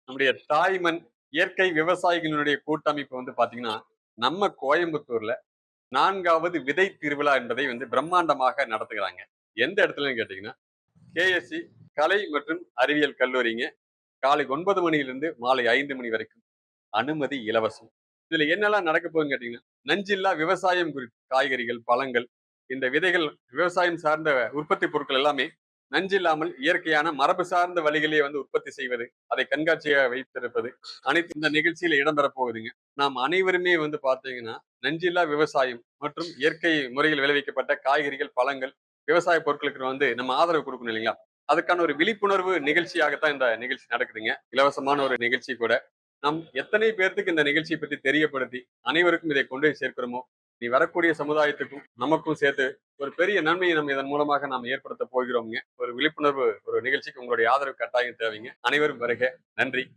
நம்முடைய தாய்மண் இயற்கை விவசாயிகளுடைய கூட்டமைப்பு பாத்தீங்கன்னா, நம்ம கோயம்புத்தூர்ல 4வது விதை திருவிழா என்பதை பிரம்மாண்டமாக நடத்துகிறாங்க. எந்த இடத்துலன்னு கேட்டீங்கன்னா, கேஎஸ்சி கலை மற்றும் அறிவியல் கல்லூரிங்க. காலை 9 மணியிலிருந்து மாலை 5 மணி வரைக்கும். அனுமதி இலவசம். இதுல என்னெல்லாம் நடக்க போகுதுன்னு கேட்டீங்கன்னா, நஞ்சில்லா விவசாயம் குறித்து காய்கறிகள், பழங்கள், இந்த விதைகள் விவசாயம் சார்ந்த உற்பத்தி பொருட்கள் எல்லாமே நஞ்சில்லாமல் இயற்கையான மரபு சார்ந்த வழிகளிலே உற்பத்தி செய்வது, அதை கண்காட்சியாக வைத்திருப்பது, அனைத்து இந்த நிகழ்ச்சியில இடம்பெற போகுதுங்க. நாம் அனைவருமே பார்த்தீங்கன்னா, நஞ்சில்லா விவசாயம் மற்றும் இயற்கை முறையில் விளைவிக்கப்பட்ட காய்கறிகள், பழங்கள், விவசாய பொருட்களுக்கு நம்ம ஆதரவு கொடுக்கணும் இல்லைங்களா? அதுக்கான ஒரு விழிப்புணர்வு நிகழ்ச்சியாகத்தான் இந்த நிகழ்ச்சி நடக்குதுங்க. இலவசமான ஒரு நிகழ்ச்சி கூட. நாம் எத்தனை பேர்த்துக்கு இந்த நிகழ்ச்சியை பத்தி தெரியப்படுத்தி, அனைவருக்கும் இதை கொண்டு போய் சேர்க்கிறோமோ, இனி வரக்கூடிய சமுதாயத்துக்கும், நமக்கும் சேர்த்து ஒரு பெரிய நன்மையை நம்ம இதன் மூலமாக நாம் ஏற்படுத்த போகிறோம்ங்க. ஒரு விழிப்புணர்வு ஒரு நிகழ்ச்சிக்கு உங்களுடைய ஆதரவு கட்டாயம் தேவைங்க. அனைவரும் வருக. நன்றி.